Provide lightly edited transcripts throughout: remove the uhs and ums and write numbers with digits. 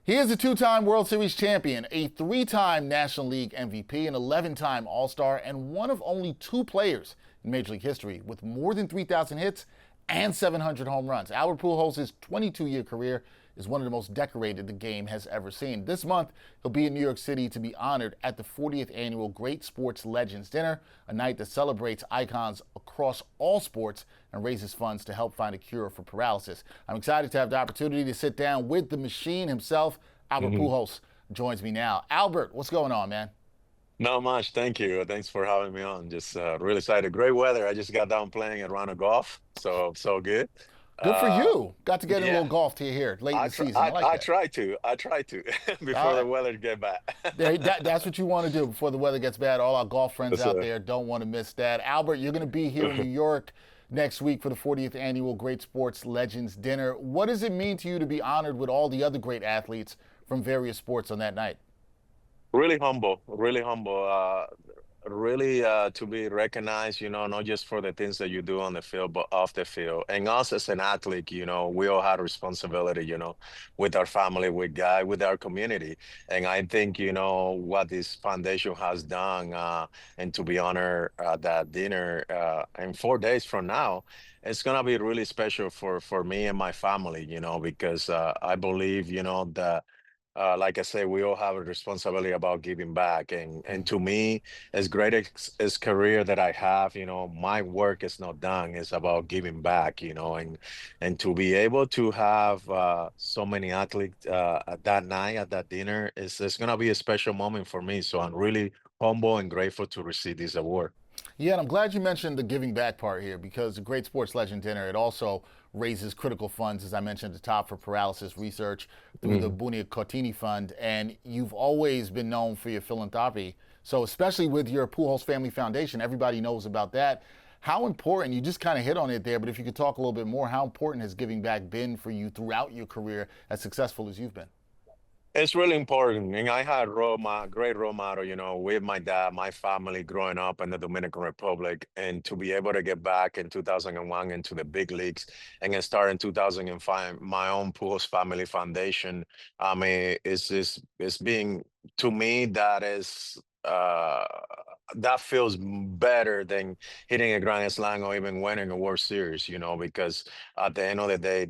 He is a two-time World Series champion, a three-time National League MVP, an 11-time All-Star, and one of only two players in Major League history with more than 3,000 hits and 700 home runs. Albert Pujols' 22-year career is one of the most decorated the game has ever seen. This month, he'll be in New York City to be honored at the 40th annual Great Sports Legends Dinner, a night that celebrates icons across all sports and raises funds to help find a cure for paralysis. I'm excited to have the opportunity to sit down with the machine himself. Albert hmm Pujols joins me now. Albert, what's going on, man? Not much. Thank you. Thanks for having me on. Just really excited. Great weather. I just got done playing a round of golf, so good. Good for Uh, you. Got to get in a little yeah, golf to here late in I the try. season. I I, like I that. try to. I try to All before the right. weather get bad. That's what you want to do before the weather gets bad. All our golf friends That's out there don't want to miss that. Albert, you're going to be here in New York next week for the 40th annual Great Sports Legends Dinner. What does it mean to you to be honored with all the other great athletes from various sports on that night? Really humble. Really humble. Really to be recognized, not just for the things that you do on the field, but off the field. And us as an athlete, we all have responsibility, with our family, with our community. And I think, what this foundation has done, and to be honored at that dinner, in 4 days from now, it's gonna be really special for me and my family, because I believe, that like I say, we all have a responsibility about giving back. And to me, as great as career that I have, my work is not done. It's about giving back, and to be able to have so many athletes at that night at that dinner is it's gonna be a special moment for me. So I'm really humble and grateful to receive this award. Yeah, and I'm glad you mentioned the giving back part here because the Great Sports Legend Dinner, it also raises critical funds, as I mentioned at the top, for paralysis research through the Mhm. Bunia Cortini Fund. And you've always been known for your philanthropy. So, especially with your Pujols Family Foundation, everybody knows about that. How important, you just kind of hit on it there, but if you could talk a little bit more, how important has giving back been for you throughout your career, as successful as you've been? It's really important. And I had great role model, with my dad, my family growing up in the Dominican Republic, and to be able to get back in 2001 into the big leagues and then start in 2005, my own Pujols Family Foundation. I mean, it's being, to me, that feels better than hitting a grand slam or even winning a World Series, because at the end of the day,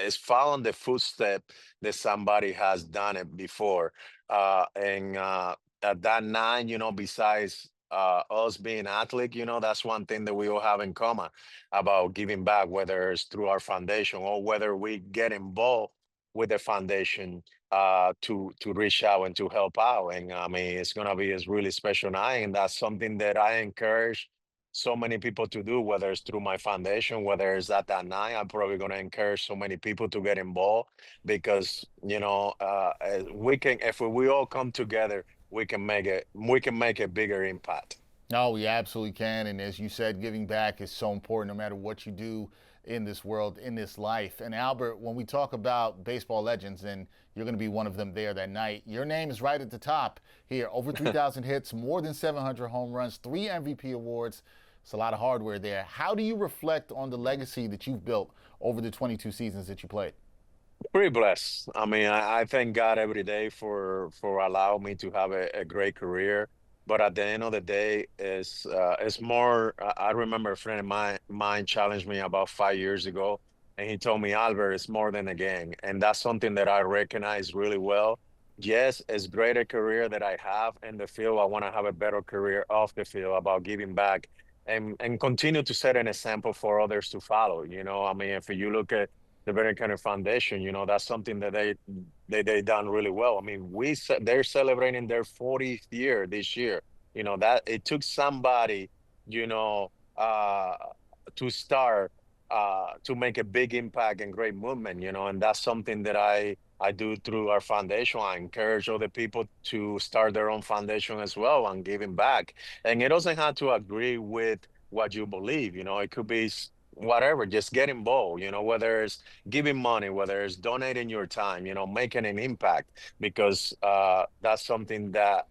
it's following the footstep that somebody has done it before. And at that nine, besides us being athlete, that's one thing that we all have in common about giving back, whether it's through our foundation or whether we get involved with the foundation to reach out and to help out. And I mean, it's gonna be a really special night, and that's something that I encourage so many people to do, whether it's through my foundation, whether it's at that night. I'm probably gonna encourage so many people to get involved because we can, if we all come together, we can make a bigger impact. No, we absolutely can. And as you said, giving back is so important no matter what you do in this world, in this life. And Albert, when we talk about baseball legends, and you're going to be one of them there that night, your name is right at the top here. Over 3,000 hits, more than 700 home runs, 3 MVP awards. It's a lot of hardware there. How do you reflect on the legacy that you've built over the 22 seasons that you played? Pretty blessed. I mean, I thank God every day for allowing me to have a great career. But at the end of the day, it's more. I remember a friend of mine challenged me about 5 years ago, and he told me, Albert, it's more than a game, and that's something that I recognize really well. Yes, it's great a career that I have in the field. I want to have a better career off the field about giving back and continue to set an example for others to follow. I mean, if you look at the Veteran Kind of Foundation, that's something that they done really well. I mean, they're celebrating their 40th year this year. That it took somebody, you know, uh, to start to make a big impact and great movement. And that's something that I do through our foundation. I encourage other people to start their own foundation as well and giving back. And it doesn't have to agree with what you believe. It could be whatever, just get involved, whether it's giving money, whether it's donating your time, making an impact, because that's something that,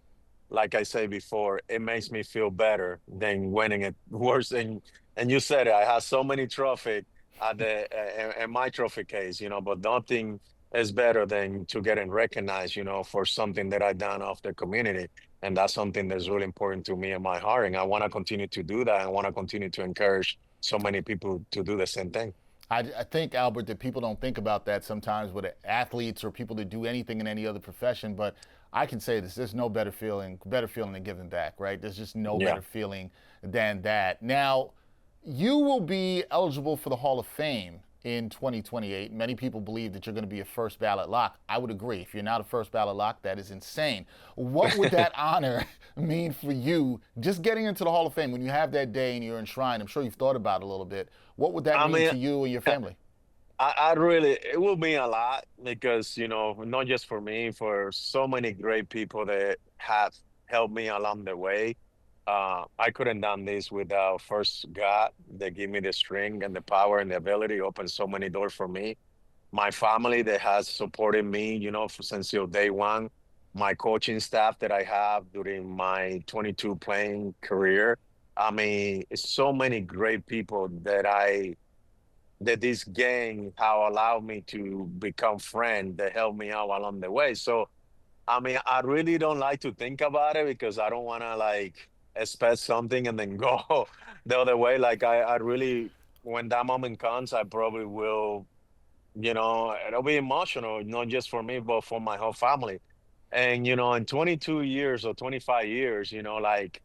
like I said before, it makes me feel better than winning it worse. And you said it, I have so many trophy at in my trophy case, but nothing is better than to getting recognized, for something that I done off the community. And that's something that's really important to me in my heart. And I want to continue to do that. I want to continue to encourage so many people to do the same thing. I think, Albert, that people don't think about that sometimes with athletes or people that do anything in any other profession. But I can say this: there's no better feeling than giving back, right? There's just no Yeah. better feeling than that. Now, you will be eligible for the Hall of Fame in 2028. Many people believe that you're going to be a first ballot lock. I would agree. If you're not a first ballot lock, that is insane. What would that honor mean for you just getting into the Hall of Fame when you have that day and you're enshrined? I'm sure you've thought about it a little bit. What would that I mean mean, to you and your family? I really, it will mean a lot because, not just for me, for so many great people that have helped me along the way. I couldn't done this without first God that gave me the strength and the power and the ability to open so many doors for me. My family that has supported me, since day one. My coaching staff that I have during my 22 playing career. I mean, it's so many great people that this gang how allowed me to become friend that helped me out along the way. So I mean, I really don't like to think about it because I don't want to like expect something and then go the other way. Like I really, when that moment comes, I probably will, it'll be emotional, not just for me, but for my whole family. And in 22 years or 25 years, like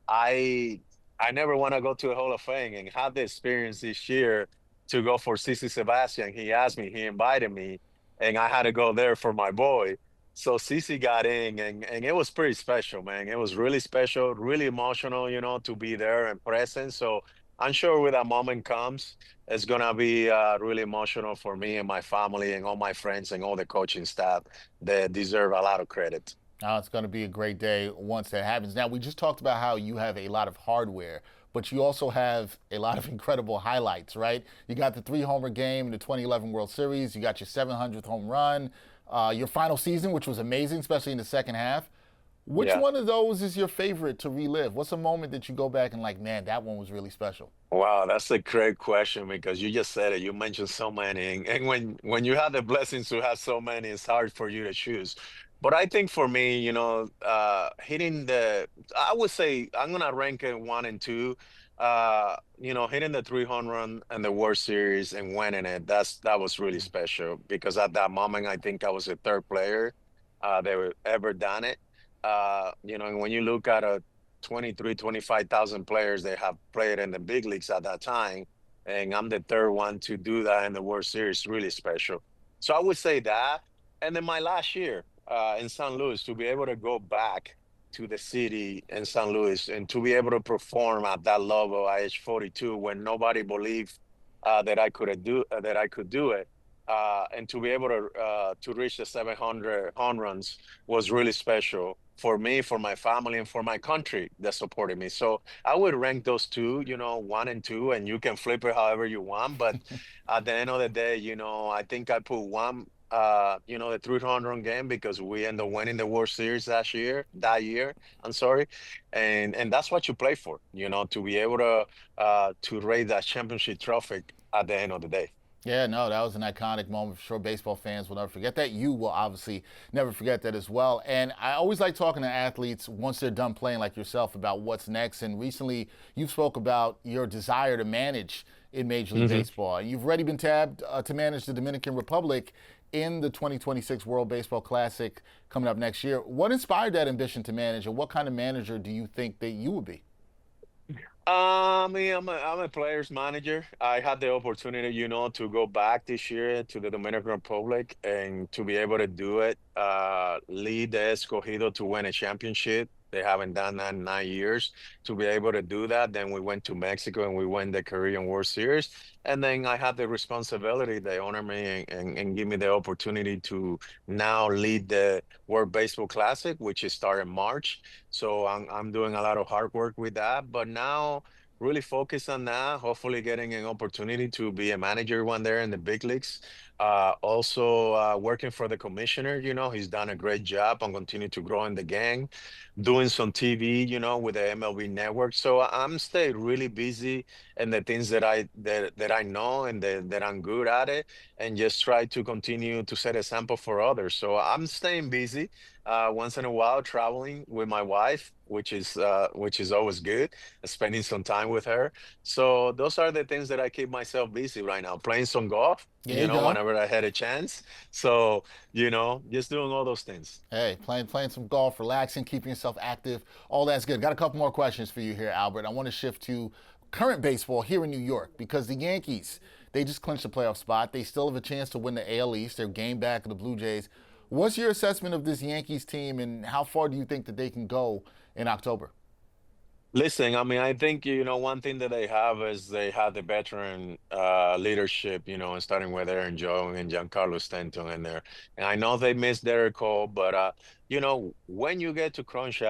I I never want to go to a Hall of Fame and have the experience this year to go for CC Sebastian. He asked me, he invited me, and I had to go there for my boy. So CC got in, and it was pretty special, man. It was really special, really emotional, to be there and present. So I'm sure when that moment comes, it's gonna be really emotional for me and my family and all my friends and all the coaching staff that deserve a lot of credit. It's going to be a great day once that happens. Now, we just talked about how you have a lot of hardware, but you also have a lot of incredible highlights, right? You got the three-homer game in the 2011 World Series. You got your 700th home run. Your final season, which was amazing, especially in the second half. Which Yeah. one of those is your favorite to relive? What's a moment that you go back and like, man, that one was really special? Wow, that's a great question because you just said it. You mentioned so many, and when you have the blessings to have so many, it's hard for you to choose. But I think for me, hitting I would say I'm gonna rank it one and two. Hitting the 300 and the World Series and winning it. That was really special because at that moment, I think I was the third player that ever done it. And when you look at a 23, 25,000 players that have played in the big leagues at that time. And I'm the third one to do that in the World Series, really special. So I would say that. And then my last year in St. Louis, to be able to go back to the city in St. Louis and to be able to perform at that level at age 42 when nobody believed that I could do it. And to be able to reach the 700 home runs was really special for me, for my family, and for my country that supported me. So I would rank those two, one and two, and you can flip it however you want. But at the end of the day, I think I put one, the 300 game because we ended up winning the World Series that year. I'm sorry, and that's what you play for, to be able to raise that championship trophy at the end of the day. Yeah, no, that was an iconic moment for sure. Baseball fans will never forget that. You will obviously never forget that as well. And I always like talking to athletes once they're done playing, like yourself, about what's next. And recently, you spoke about your desire to manage in Major League Hmm. Baseball. You've already been tabbed to manage the Dominican Republic in the 2026 World Baseball Classic coming up next year. What inspired that ambition to manage, and what kind of manager do you think that you would be? I'm a player's manager. I had the opportunity, to go back this year to the Dominican Republic and to be able to do it, lead the Escogido to win a championship. They haven't done that in 9 years. To be able to do that, then we went to Mexico and we won the Korean World Series. And then I had the responsibility. They honor me and give me the opportunity to now lead the World Baseball Classic, which is starting March. So I'm doing a lot of hard work with that. But now really focus on that. Hopefully, getting an opportunity to be a manager one there in the big leagues. Also working for the commissioner, he's done a great job and continue to grow in the gang, doing some TV, with the MLB network. So I'm staying really busy in the things that I know and that I'm good at it, and just try to continue to set a sample for others. So I'm staying busy. Once in a while, traveling with my wife, which is always good, spending some time with her. So those are the things that I keep myself busy right now. Playing some golf, There you go. whenever I had a chance. So, just doing all those things. Hey, playing some golf, relaxing, keeping yourself active, all that's good. Got a couple more questions for you here, Albert. I want to shift to current baseball here in New York because the Yankees, they just clinched a playoff spot. They still have a chance to win the AL East. They're game back of the Blue Jays. What's your assessment of this Yankees team, and how far do you think that they can go in October? Listen, I mean, I think, one thing that they have is they have the veteran leadership, and starting with Aaron Joe and Giancarlo Stanton in there. And I know they missed Derek Cole, but when you get to crunch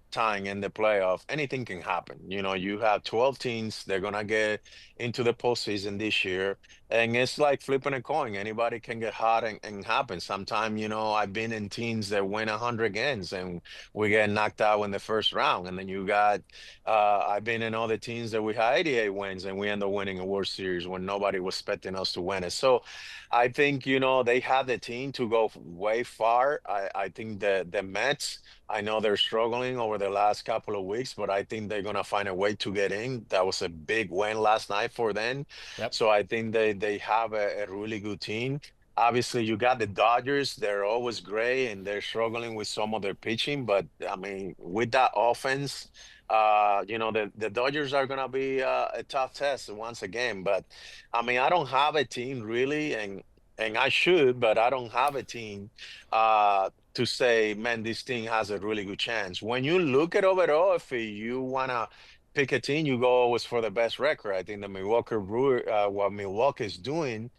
time in the playoff, anything can happen. You have 12 teams, they're gonna get into the postseason this year. And it's like flipping a coin. Anybody can get hot and happen. Sometimes, I've been in teams that win 100 games and we get knocked out in the first round. And then I've been in other teams that we had 88 wins and we end up winning a World Series when nobody was expecting us to win it. So I think, they have the team to go way far. I think the Mets, I know they're struggling over the last couple of weeks, but I think they're going to find a way to get in. That was a big win last night for them. Yep. So I think they have a really good team. Obviously, you got the Dodgers. They're always great and they're struggling with some of their pitching. But I mean, with that offense, the Dodgers are going to be a tough test once again. But I mean, I don't have a team really, and I should, but I don't have a team to say, man, this team has a really good chance. When you look at overall, if you want to pick a team, you go always for the best record. I think the Milwaukee Brewer, what Milwaukee is doing,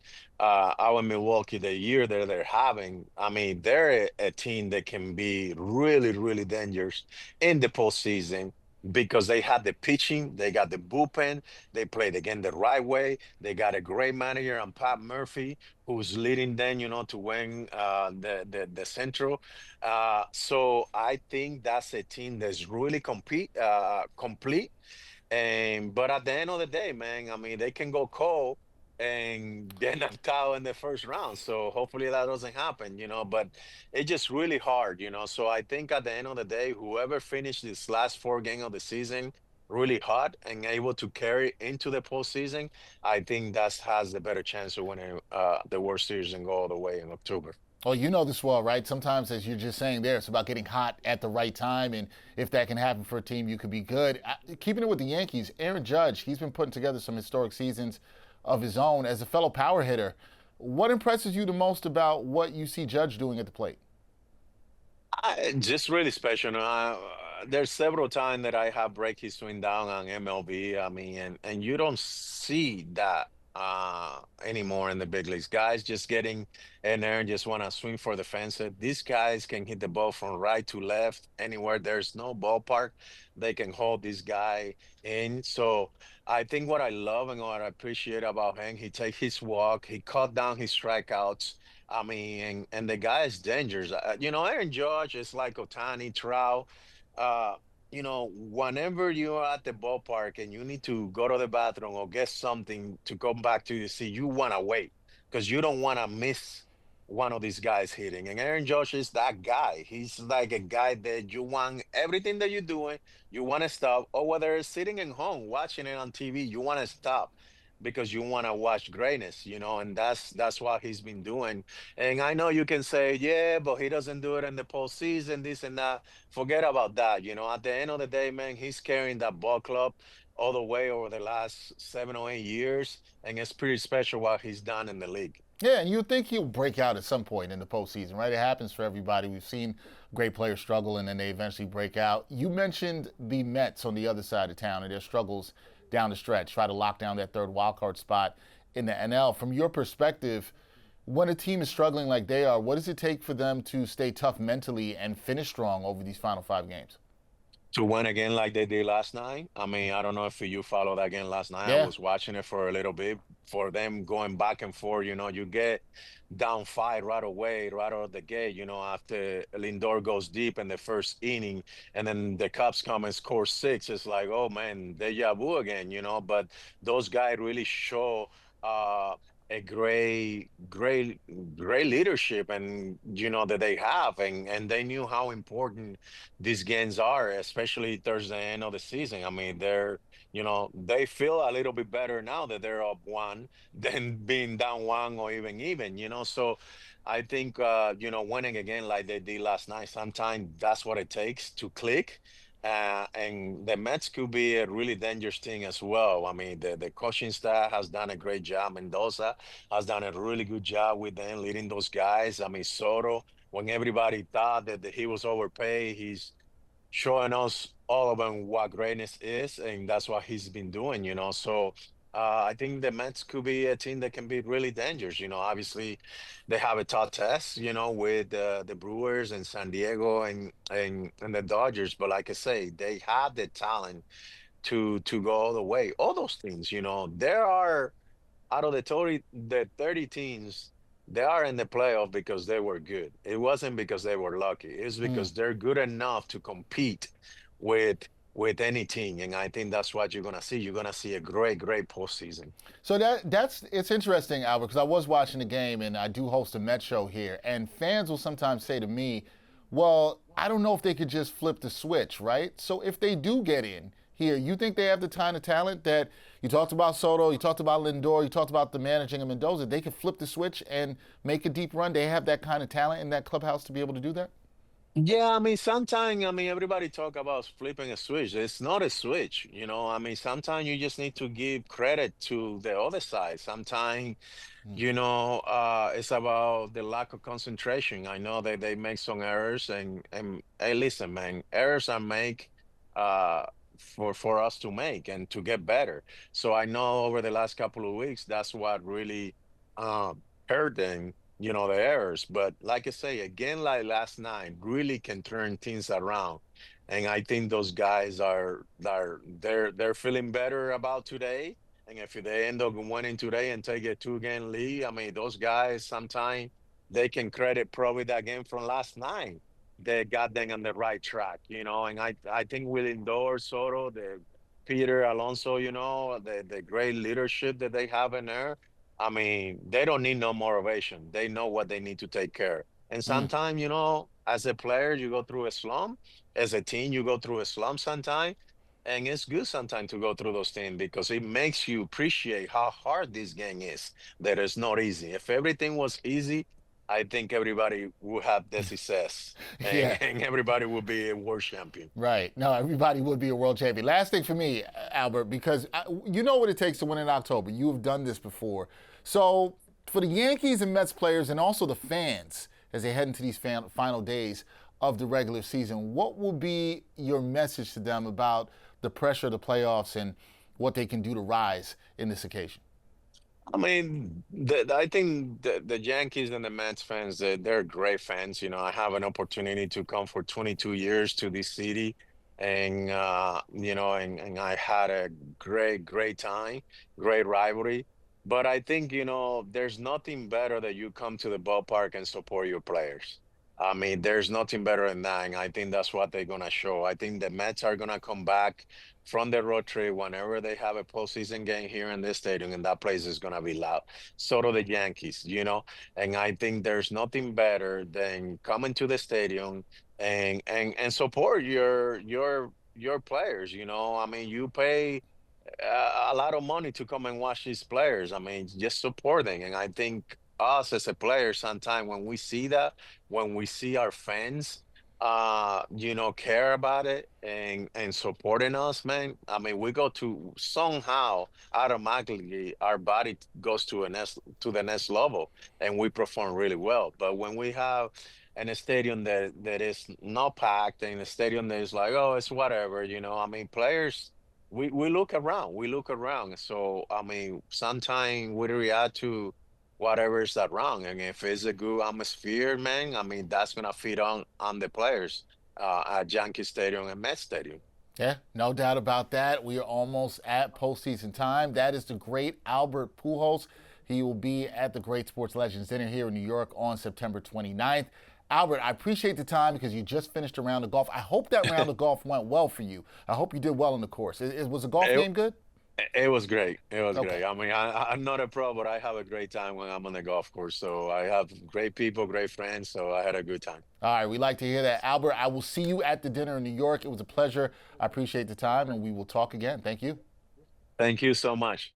our Milwaukee, the year that they're having, I mean, they're a team that can be really, really dangerous in the postseason because they had the pitching, they got the bullpen, they played again the right way. They got a great manager and Pat Murphy, who's leading them, to win the Central. So I think that's a team that's really complete. And but at the end of the day, man, I mean, they can go cold and get knocked out in the first round. So hopefully that doesn't happen, but it's just really hard, So I think at the end of the day, whoever finished this last four game of the season really hot and able to carry into the postseason, I think that has the better chance of winning the World Series and go all the way in October. Well, you know this well, right? Sometimes, as you're just saying there, it's about getting hot at the right time. And if that can happen for a team, you could be good. Keeping it with the Yankees, Aaron Judge, he's been putting together some historic seasons of his own as a fellow power hitter. What impresses you the most about what you see Judge doing at the plate? Just really special. There's several times that I have break his swing down on MLB. I mean, and you don't see that anymore in the big leagues. Guys just getting in there and just want to swing for the fences. These guys can hit the ball from right to left anywhere. There's no ballpark. They can hold this guy in. So I think what I love and what I appreciate about him, he take his walk, he cut down his strikeouts. I mean, and the guy is dangerous. Aaron Judge is like Otani, Trout. Uh, whenever you're at the ballpark and you need to go to the bathroom or get something to come back to you, see, you want to wait because you don't want to miss one of these guys hitting. And Aaron Judge is that guy. He's like a guy that you want everything that you're doing, you want to stop, or whether it's sitting at home watching it on TV, you want to stop because you want to watch greatness, and that's what he's been doing. And I know you can say, yeah, but he doesn't do it in the postseason, this and that. Forget about that. At the end of the day, man, he's carrying that ball club all the way over the last 7 or 8 years, and it's pretty special what he's done in the league. Yeah, and you'd think he'll break out at some point in the postseason, right? It happens for everybody. We've seen great players struggle and then they eventually break out. You mentioned the Mets on the other side of town and their struggles down the stretch, try to lock down that third wildcard spot in the NL. From your perspective, when a team is struggling like they are, what does it take for them to stay tough mentally and finish strong over these final 5 games? to win again like they did last night. I mean, I don't know if you followed that game last night. I Yeah. was watching it for a little bit for them going back and forth. You get down five right away, right out of the gate, after Lindor goes deep in the first inning, and then the Cubs come and score six. It's like, oh man, deja vu again. But those guys really show uh a great leadership and that they have and they knew how important these games are, especially towards the end of the season. I mean, they feel a little bit better now that they're up one than being down one or even. So I think, winning again like they did last night, sometimes that's what it takes to click. And the Mets could be a really dangerous thing as well. I mean, the coaching staff has done a great job. Mendoza has done a really good job with them leading those guys. I mean, Soto, when everybody thought that he was overpaid, he's showing us all of them what greatness is, and that's what he's been doing. So I think the Mets could be a team that can be really dangerous. Obviously they have a tough test, with the Brewers and San Diego and the Dodgers. But like I say, they have the talent to go all the way. All those teams, there are out of the 30 teams, they are in the playoff because they were good. It wasn't because they were lucky. It's Mm. because they're good enough to compete with with any team. And I think that's what you're gonna see. You're gonna see a great postseason. So that's it's interesting, Albert, because I was watching the game and I do host a Met show here, and fans will sometimes say to me, "Well, I don't know if they could just flip the switch, right?" So if they do get in here, you think they have the kind of talent that you talked about Soto, you talked about Lindor, you talked about the managing of Mendoza. They could flip the switch and make a deep run. They have that kind of talent in that clubhouse to be able to do that. Yeah, I mean, sometimes, I mean, everybody talk about flipping a switch. It's not a switch. I mean, sometimes you just need to give credit to the other side. Sometimes it's about the lack of concentration. I know that they make some errors and hey, listen, man, errors are make uh for us to make and to get better. So I know over the last couple of weeks, that's what really hurt them, the errors. But like I say, again, like last night, really can turn things around. And I think those guys they're feeling better about today, and if they end up winning today and take a two-game lead, I mean, those guys sometimes they can credit probably that game from last night. They got them on the right track. And I think with Lindor, Soto, the Peter Alonso, the great leadership that they have in there. I mean, they don't need no motivation. They know what they need to take care. And Mm. sometimes, as a player, you go through a slump. As a team, you go through a slump sometimes. And it's good sometimes to go through those things because it makes you appreciate how hard this game is. That it's not easy. If everything was easy, I think everybody would have the success and, Yeah. and everybody would be a world champion. Right. No, everybody would be a world champion. Last thing for me, Albert, because you know what it takes to win in October. You have done this before. So, for the Yankees and Mets players and also the fans as they head into these final days of the regular season, what will be your message to them about the pressure of the playoffs and what they can do to rise in this occasion? I mean, I think the Yankees and the Mets fans, they're great fans. I have an opportunity to come for 22 years to this city, and I had a great time, great rivalry. But I think, there's nothing better that you come to the ballpark and support your players. I mean, there's nothing better than that, and I think that's what they're gonna show. I think the Mets are gonna come back from the road trip whenever they have a postseason game here in this stadium, and that place is gonna be loud. So do the Yankees. And I think there's nothing better than coming to the stadium and support your players. I mean, you pay a lot of money to come and watch these players. I mean, just support them. And I think us as a player, sometimes when we see that, when we see our fans, care about it and supporting us, man. I mean, we go to somehow automatically our body goes to the next level, and we perform really well. But when we have in a stadium that is not packed, and a stadium that is like, oh, it's whatever. I mean, players we look around. We look around. So I mean, sometimes we react to whatever is that wrong. And if it's a good atmosphere, man, I mean that's gonna feed on the players. at Yankee Stadium and Mets Stadium. Yeah, no doubt about that. We are almost at postseason time. That is the great Albert Pujols. He will be at the Great Sports Legends Dinner here in New York on September 29th. Albert, I appreciate the time because you just finished a round of golf. I hope that round of golf went well for you. I hope you did well in the course. Was the golf It, game good? it was great. It was Okay. great. I mean, I'm not a pro, but I have a great time when I'm on the golf course. So I have great people, great friends. So I had a good time. All right, we like to hear that. Albert, I will see you at the dinner in New York. It was a pleasure. I appreciate the time, and we will talk again. Thank you. Thank you so much.